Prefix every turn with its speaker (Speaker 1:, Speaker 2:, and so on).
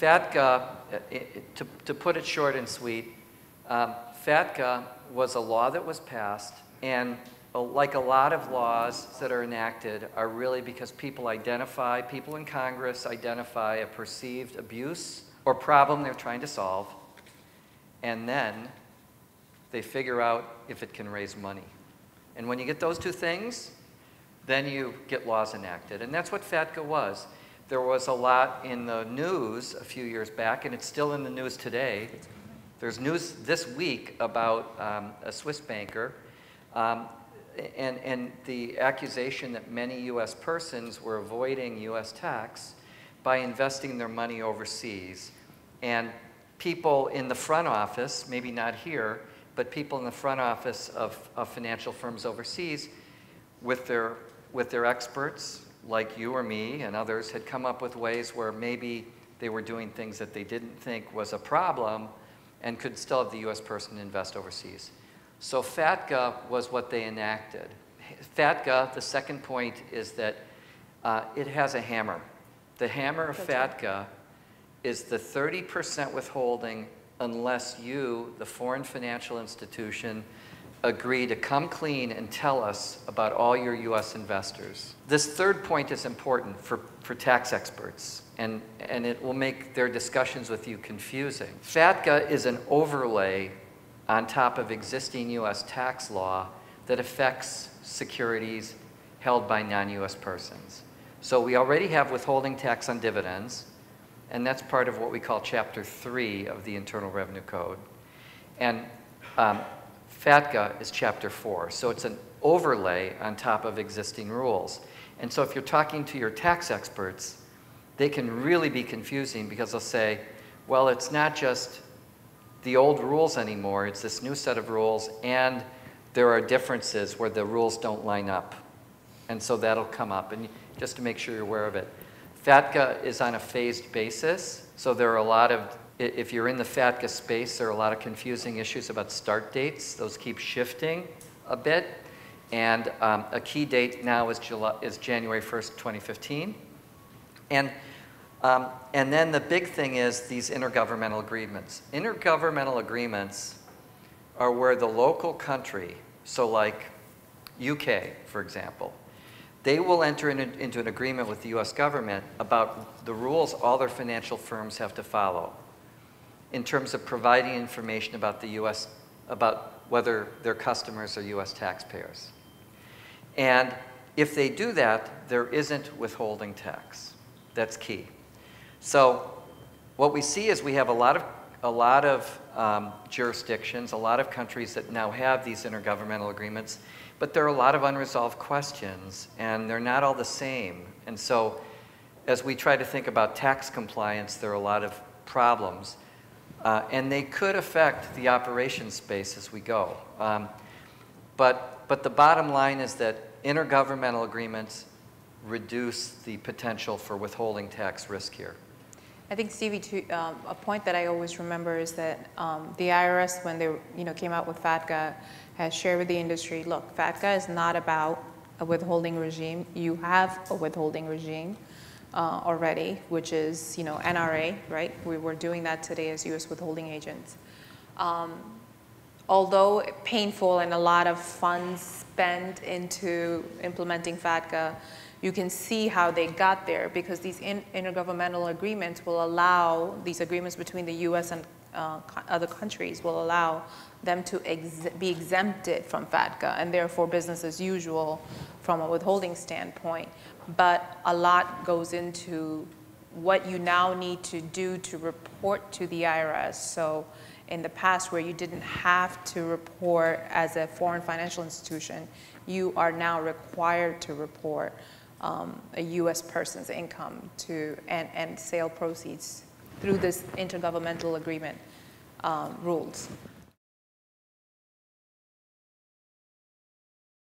Speaker 1: FATCA, to put it short and sweet, FATCA was a law that was passed, and like a lot of laws that are enacted are really because people in Congress identify a perceived abuse or problem they're trying to solve, and then they figure out if it can raise money. And when you get those two things, then you get laws enacted. And that's what FATCA was. There was a lot in the news a few years back, and it's still in the news today. There's news this week about a Swiss banker and the accusation that many U.S. persons were avoiding U.S. tax by investing their money overseas. And people in the front office, maybe not here, but people in the front office of financial firms overseas with their experts, like you or me and others, had come up with ways where maybe they were doing things that they didn't think was a problem and could still have the U.S. person invest overseas. So FATCA was what they enacted. FATCA, the second point, is that it has a hammer. The hammer of FATCA is the 30% withholding unless you, the foreign financial institution, agree to come clean and tell us about all your U.S. investors. This third point is important for tax experts, and it will make their discussions with you confusing. FATCA is an overlay on top of existing U.S. tax law that affects securities held by non-U.S. persons. So we already have withholding tax on dividends, and that's part of what we call Chapter 3 of the Internal Revenue Code. And FATCA is Chapter 4, so it's an overlay on top of existing rules. And so if you're talking to your tax experts, they can really be confusing because they'll say, well, it's not just the old rules anymore, it's this new set of rules, and there are differences where the rules don't line up. And so that'll come up, and just to make sure you're aware of it. FATCA is on a phased basis, so there are a lot of, if you're in the FATCA space, there are a lot of confusing issues about start dates. Those keep shifting a bit, and a key date now is January 1st, 2015. And then the big thing is these intergovernmental agreements. Intergovernmental agreements are where the local country, so like UK, for example, they will enter into an agreement with the US government about the rules all their financial firms have to follow in terms of providing information about the US, about whether their customers are US taxpayers. And if they do that, there isn't withholding tax. That's key. So what we see is we have a lot of jurisdictions, a lot of countries that now have these intergovernmental agreements, but there are a lot of unresolved questions, and they're not all the same. And so as we try to think about tax compliance, there are a lot of problems, and they could affect the operations space as we go. But the bottom line is that intergovernmental agreements reduce the potential for withholding tax risk here.
Speaker 2: I think, Stevie, a point that I always remember is that the IRS, when they came out with FATCA, has shared with the industry, look, FATCA is not about a withholding regime. You have a withholding regime already, which is NRA, right? We were doing that today as U.S. withholding agents. Although painful and a lot of funds spent into implementing FATCA, you can see how they got there because these intergovernmental agreements will allow, these agreements between the U.S. and other countries will allow them to be exempted from FATCA and therefore business as usual from a withholding standpoint. But a lot goes into what you now need to do to report to the IRS. So in the past where you didn't have to report as a foreign financial institution, you are now required to report a U.S. person's income and sale proceeds through this intergovernmental agreement rules.